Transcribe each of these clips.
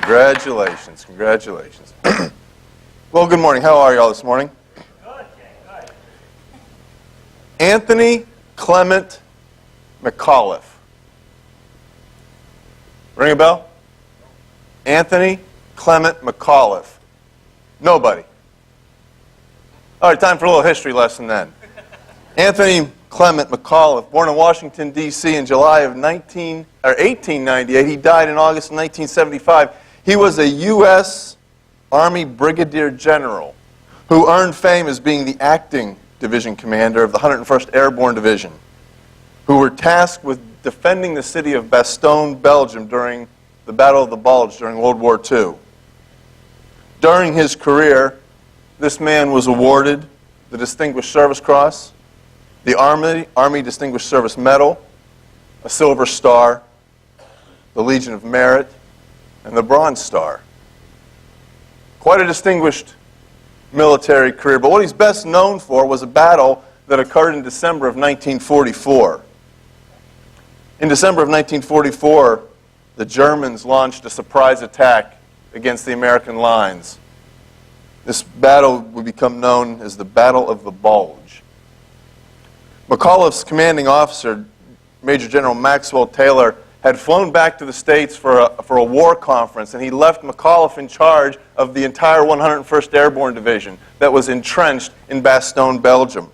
Congratulations, congratulations. Well, good morning. How are you all this morning? Good. Anthony Clement McAuliffe. Ring a bell? Anthony Clement McAuliffe. Nobody. All right, time for a little history lesson then. Anthony Clement McAuliffe, born in Washington, D.C. in July of 1898. He died in August of 1975. He was a U.S. Army Brigadier General who earned fame as being the acting division commander of the 101st Airborne Division, who were tasked with defending the city of Bastogne, Belgium during the Battle of the Bulge during World War II. During his career, this man was awarded the Distinguished Service Cross, the Army Distinguished Service Medal, a Silver Star, the Legion of Merit, and the Bronze Star. Quite a distinguished military career, but what he's best known for was a battle that occurred in December of 1944. In December of 1944, the Germans launched a surprise attack against the American lines. This battle would become known as the Battle of the Bulge. McAuliffe's commanding officer, Major General Maxwell Taylor, had flown back to the States for a war conference, and he left McAuliffe in charge of the entire 101st Airborne Division that was entrenched in Bastogne, Belgium.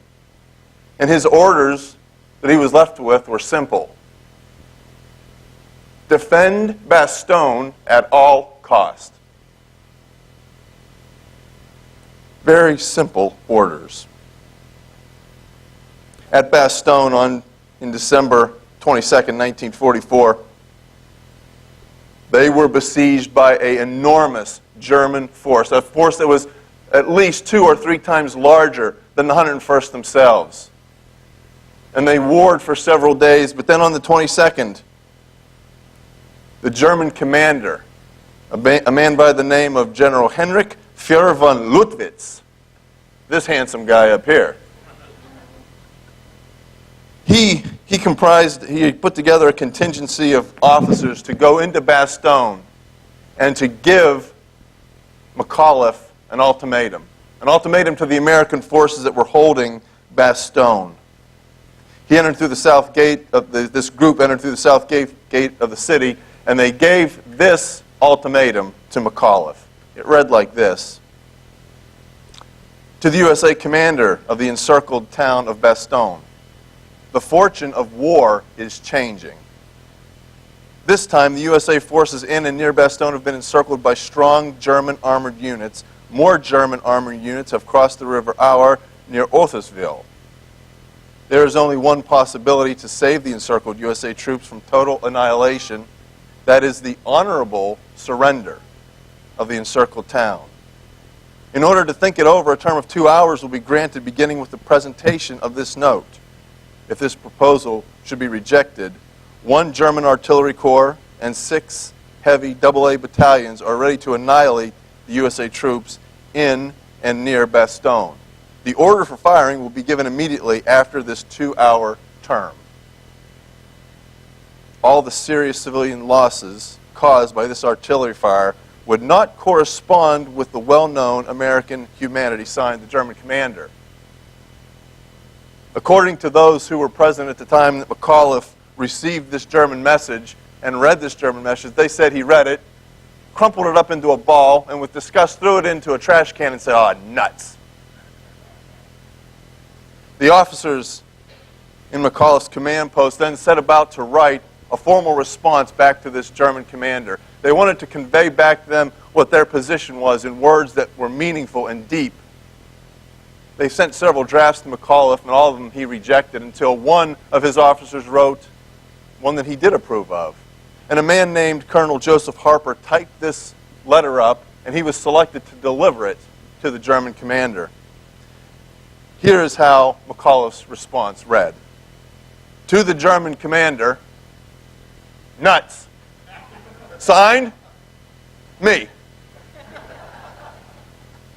And his orders that he was left with were simple. Defend Bastogne at all cost. Very simple orders. At Bastogne in December 22nd, 1944, they were besieged by an enormous German force, a force that was at least 2 or 3 times larger than the 101st themselves. And they warred for several days, but then on the 22nd, the German commander, a man by the name of General Heinrich Führer von Luttwitz, this handsome guy up here, he put together a contingency of officers to go into Bastogne and to give McAuliffe an ultimatum to the American forces that were holding Bastogne. He entered through the south gate of this group entered through the south gate of the city, and they gave this ultimatum to McAuliffe. It read like this: to the USA commander of the encircled town of Bastogne, the fortune of war is changing. This time, the USA forces in and near Bastogne have been encircled by strong German armored units. More German armored units have crossed the River Our near Othersville. There is only one possibility to save the encircled USA troops from total annihilation. That is the honorable surrender of the encircled town. In order to think it over, a term of 2 hours will be granted, beginning with the presentation of this note. If this proposal should be rejected, 1 German artillery corps and 6 heavy AA battalions are ready to annihilate the USA troops in and near Bastogne. The order for firing will be given immediately after this 2-hour term. All the serious civilian losses caused by this artillery fire would not correspond with the well-known American humanity, signed the German commander. According to those who were present at the time that McAuliffe received this German message and read this German message, they said he read it, crumpled it up into a ball, and with disgust threw it into a trash can and said, "Oh, nuts." The officers in McAuliffe's command post then set about to write a formal response back to this German commander. They wanted to convey back to them what their position was in words that were meaningful and deep. They sent several drafts to McAuliffe, and all of them he rejected, until one of his officers wrote one that he did approve of. And a man named Colonel Joseph Harper typed this letter up, and he was selected to deliver it to the German commander. Here is how McAuliffe's response read. To the German commander, nuts. Signed, me.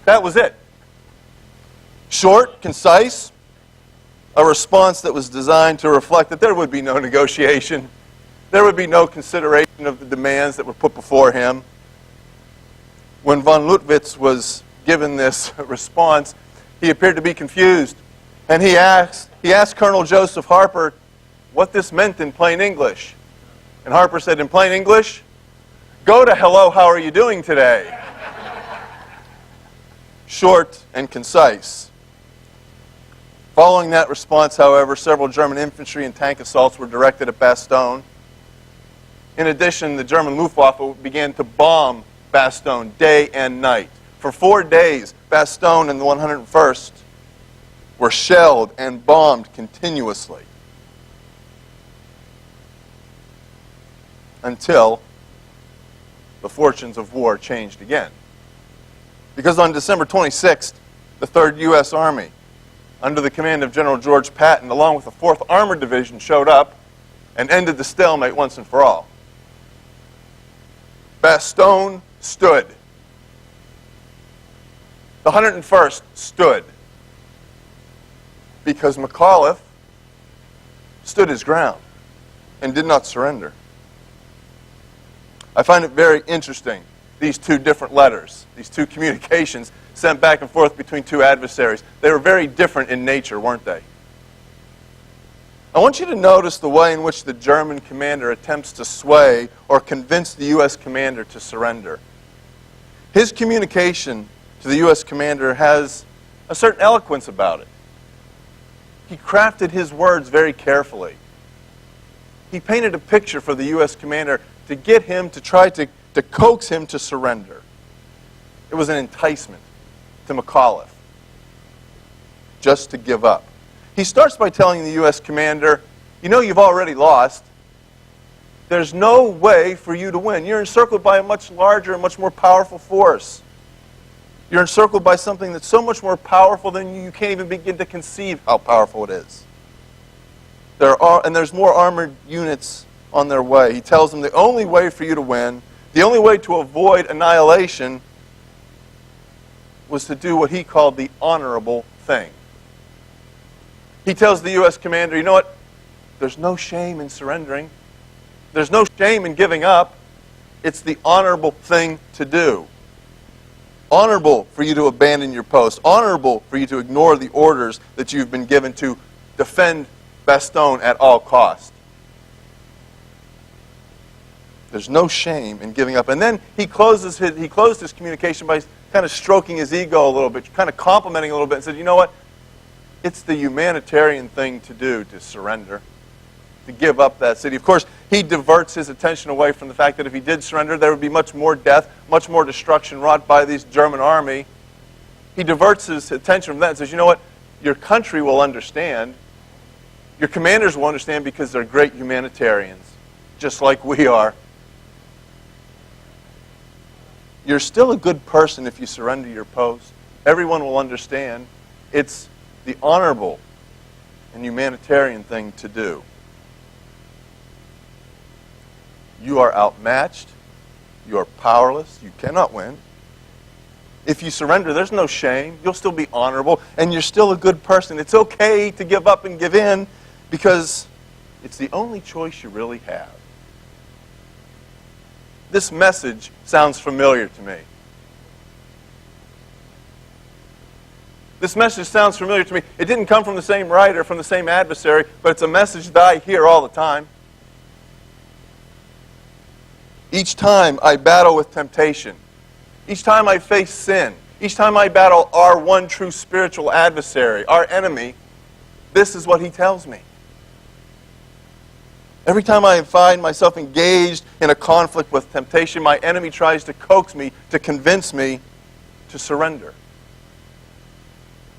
That was it. Short, concise, a response that was designed to reflect that there would be no negotiation. There would be no consideration of the demands that were put before him. When von Lüttwitz was given this response, he appeared to be confused. And he asked Colonel Joseph Harper what this meant in plain English. And Harper said, in plain English, go to hello, how are you doing today? Short and concise. Following that response, however, several German infantry and tank assaults were directed at Bastogne. In addition, the German Luftwaffe began to bomb Bastogne day and night. For 4 days, Bastogne and the 101st were shelled and bombed continuously until the fortunes of war changed again. Because on December 26th, the 3rd U.S. Army, under the command of General George Patton, along with the 4th Armored Division, showed up and ended the stalemate once and for all. Bastogne stood. The 101st stood. Because McAuliffe stood his ground and did not surrender. I find it very interesting, these two different letters, these two communications sent back and forth between two adversaries. They were very different in nature, weren't they? I want you to notice the way in which the German commander attempts to sway or convince the U.S. commander to surrender. His communication to the U.S. commander has a certain eloquence about it. He crafted his words very carefully. He painted a picture for the U.S. commander to get him to try to coax him to surrender. It was an enticement to McAuliffe just to give up. He starts by telling the U.S. commander, you know you've already lost. There's no way for you to win. You're encircled by a much larger and much more powerful force. You're encircled by something that's so much more powerful than you can't even begin to conceive how powerful it is. There's more armored units on their way. He tells them the only way for you to win, the only way to avoid annihilation, was to do what he called the honorable thing. He tells the U.S. commander, you know what? There's no shame in surrendering. There's no shame in giving up. It's the honorable thing to do. Honorable for you to abandon your post. Honorable for you to ignore the orders that you've been given to defend Bastogne at all cost. There's no shame in giving up. And then he closed his communication by kind of stroking his ego a little bit, kind of complimenting a little bit, and said, you know what? It's the humanitarian thing to do, to surrender, to give up that city. Of course, he diverts his attention away from the fact that if he did surrender, there would be much more death, much more destruction wrought by this German army. He diverts his attention from that and says, you know what? Your country will understand. Your commanders will understand because they're great humanitarians, just like we are. You're still a good person if you surrender your post. Everyone will understand. It's the honorable and humanitarian thing to do. You are outmatched. You are powerless. You cannot win. If you surrender, there's no shame. You'll still be honorable, and you're still a good person. It's okay to give up and give in because it's the only choice you really have. This message sounds familiar to me. This message sounds familiar to me. It didn't come from the same writer, from the same adversary, but it's a message that I hear all the time. Each time I battle with temptation, each time I face sin, each time I battle our one true spiritual adversary, our enemy, this is what he tells me. Every time I find myself engaged in a conflict with temptation, my enemy tries to coax me, to convince me to surrender.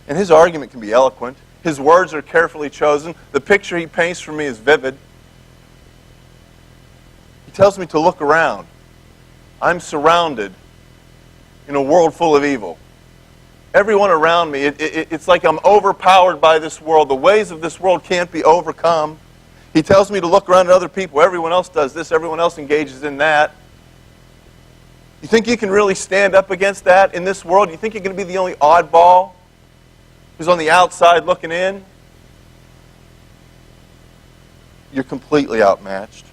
And his argument can be eloquent. His words are carefully chosen. The picture he paints for me is vivid. He tells me to look around. I'm surrounded in a world full of evil. Everyone around me, it's like I'm overpowered by this world. The ways of this world can't be overcome. He tells me to look around at other people. Everyone else does this. Everyone else engages in that. You think you can really stand up against that in this world? You think you're going to be the only oddball who's on the outside looking in? You're completely outmatched.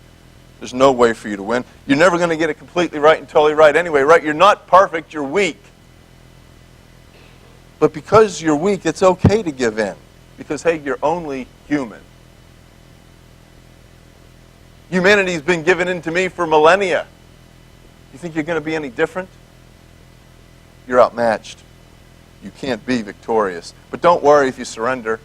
There's no way for you to win. You're never going to get it completely right and totally right anyway, right? You're not perfect, you're weak. But because you're weak, it's okay to give in. Because, hey, you're only human. Humanity's been given in to me for millennia. You think you're going to be any different? You're outmatched. You can't be victorious. But don't worry if you surrender.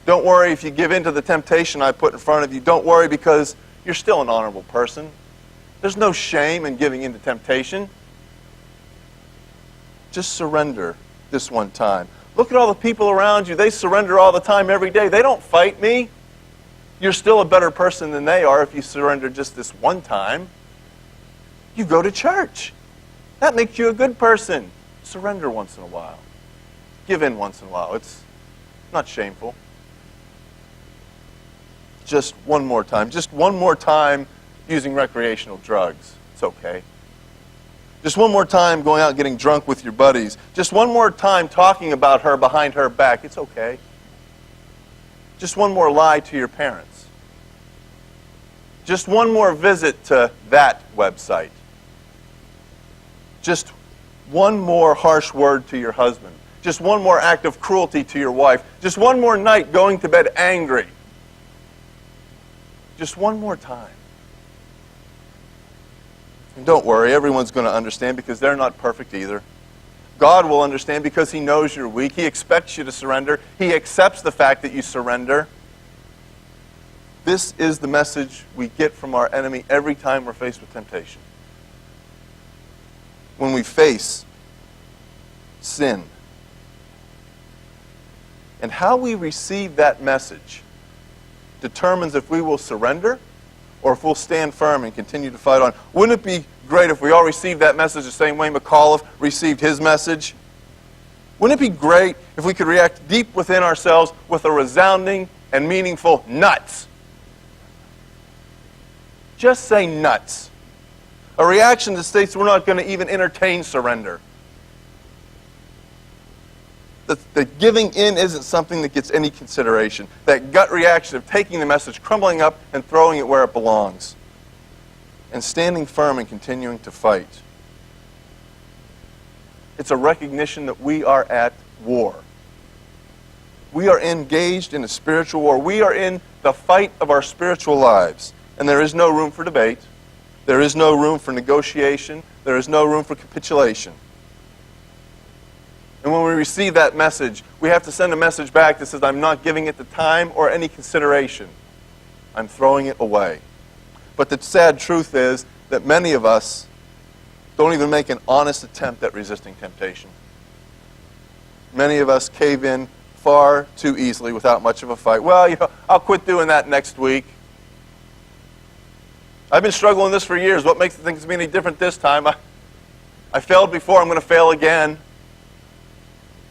Don't worry if you give in to the temptation I put in front of you. Don't worry because you're still an honorable person. There's no shame in giving in to temptation. Just surrender this one time. Look at all the people around you. They surrender all the time, every day. They don't fight me. You're still a better person than they are if you surrender just this one time. You go to church. That makes you a good person. Surrender once in a while. Give in once in a while. It's not shameful. Just one more time. Just one more time using recreational drugs. It's okay. Just one more time going out and getting drunk with your buddies. Just one more time talking about her behind her back. It's okay. Just one more lie to your parents. Just one more visit to that website. Just one more harsh word to your husband. Just one more act of cruelty to your wife. Just one more night going to bed angry. Just one more time. And don't worry, everyone's going to understand because they're not perfect either. God will understand because He knows you're weak. He expects you to surrender. He accepts the fact that you surrender. This is the message we get from our enemy every time we're faced with temptation. When we face sin. And how we receive that message determines if we will surrender or if we'll stand firm and continue to fight on. Wouldn't it be great if we all received that message the same way McAuliffe received his message? Wouldn't it be great if we could react deep within ourselves with a resounding and meaningful nuts? Just say nuts. A reaction that states we're not going to even entertain surrender. The giving in isn't something that gets any consideration. That gut reaction of taking the message, crumbling up, and throwing it where it belongs. And standing firm and continuing to fight. It's a recognition that we are at war. We are engaged in a spiritual war. We are in the fight of our spiritual lives. And there is no room for debate. There is no room for negotiation. There is no room for capitulation. And when we receive that message, we have to send a message back that says, I'm not giving it the time or any consideration. I'm throwing it away. But the sad truth is that many of us don't even make an honest attempt at resisting temptation. Many of us cave in far too easily without much of a fight. Well, I'll quit doing that next week. I've been struggling with this for years. What makes things any different this time? I failed before. I'm going to fail again.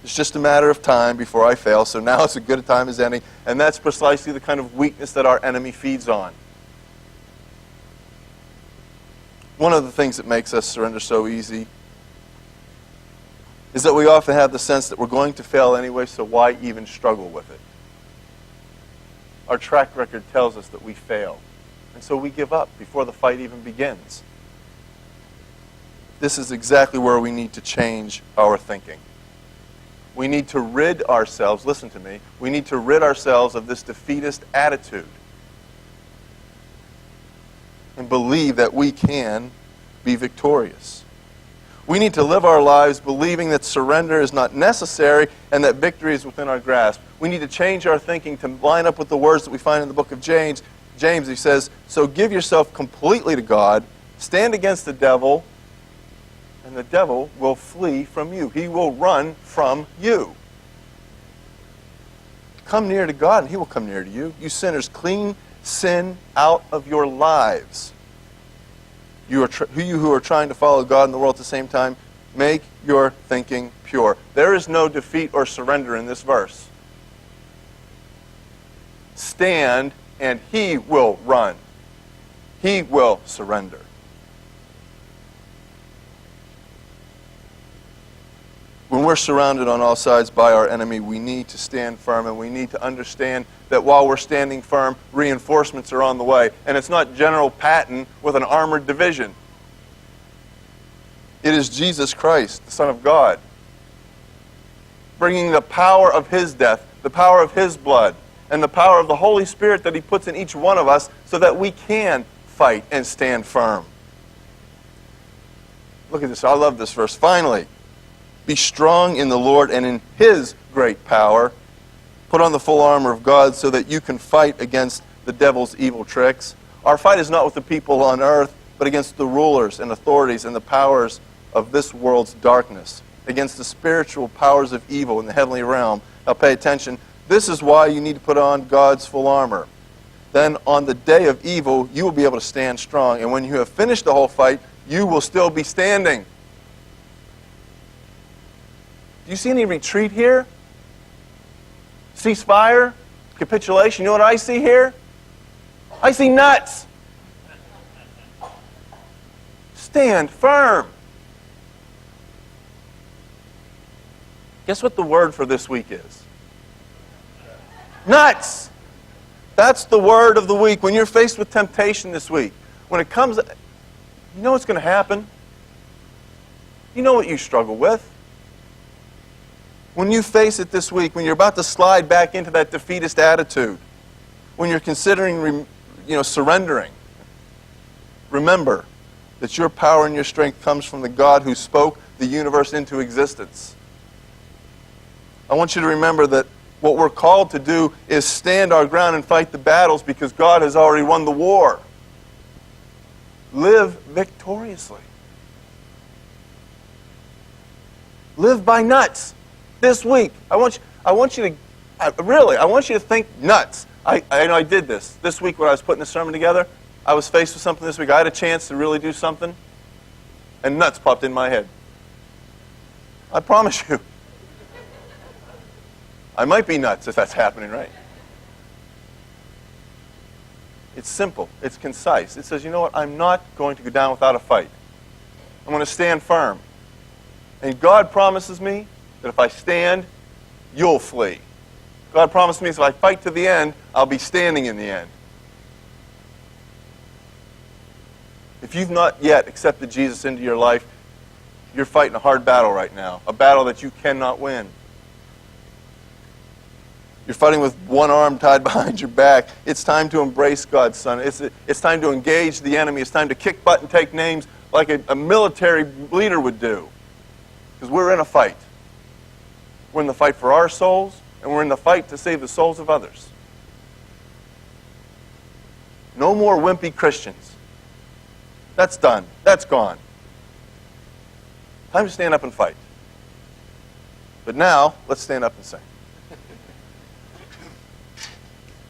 It's just a matter of time before I fail, so now it's as good a time as any. And that's precisely the kind of weakness that our enemy feeds on. One of the things that makes us surrender so easy is that we often have the sense that we're going to fail anyway, so why even struggle with it? Our track record tells us that we fail. And so we give up before the fight even begins. This is exactly where we need to change our thinking. We need to rid ourselves, listen to me, we need to rid ourselves of this defeatist attitude and believe that we can be victorious. We need to live our lives believing that surrender is not necessary and that victory is within our grasp. We need to change our thinking to line up with the words that we find in the book of James. James, he says, so give yourself completely to God, stand against the devil, and the devil will flee from you. He will run from you. Come near to God, and He will come near to you. You sinners, clean sin out of your lives. You who are trying to follow God in the world at the same time, make your thinking pure. There is no defeat or surrender in this verse. Stand, and He will run. He will surrender. When we're surrounded on all sides by our enemy, we need to stand firm, and we need to understand that while we're standing firm, reinforcements are on the way. And it's not General Patton with an armored division. It is Jesus Christ, the Son of God, bringing the power of His death, the power of His blood, and the power of the Holy Spirit that He puts in each one of us so that we can fight and stand firm. Look at this. I love this verse. Finally, be strong in the Lord and in His great power. Put on the full armor of God so that you can fight against the devil's evil tricks. Our fight is not with the people on earth, but against the rulers and authorities and the powers of this world's darkness, against the spiritual powers of evil in the heavenly realm. Now pay attention. This is why you need to put on God's full armor. Then on the day of evil, you will be able to stand strong. And when you have finished the whole fight, you will still be standing. Do you see any retreat here? Ceasefire? Capitulation? You know what I see here? I see nuts. Stand firm. Guess what the word for this week is? Nuts. That's the word of the week. When you're faced with temptation this week, when it comes, you know what's going to happen. You know what you struggle with. When you face it this week, when you're about to slide back into that defeatist attitude, when you're considering, surrendering, remember that your power and your strength comes from the God who spoke the universe into existence. I want you to remember that what we're called to do is stand our ground and fight the battles because God has already won the war. Live victoriously. Live by nuts. This week, I want you to think nuts. I know I did this week when I was putting the sermon together. I was faced with something this week. I had a chance to really do something, and nuts popped in my head. I promise you. I might be nuts if that's happening, right? It's simple. It's concise. It says, you know what? I'm not going to go down without a fight. I'm going to stand firm. And God promises me that if I stand, you'll flee. God promised me if I fight to the end, I'll be standing in the end. If you've not yet accepted Jesus into your life, you're fighting a hard battle right now, a battle that you cannot win. You're fighting with one arm tied behind your back. It's time to embrace God's Son. It's time to engage the enemy. It's time to kick butt and take names like a military leader would do. Because we're in a fight. We're in the fight for our souls, and we're in the fight to save the souls of others. No more wimpy Christians. That's done. That's gone. Time to stand up and fight. But now, let's stand up and sing.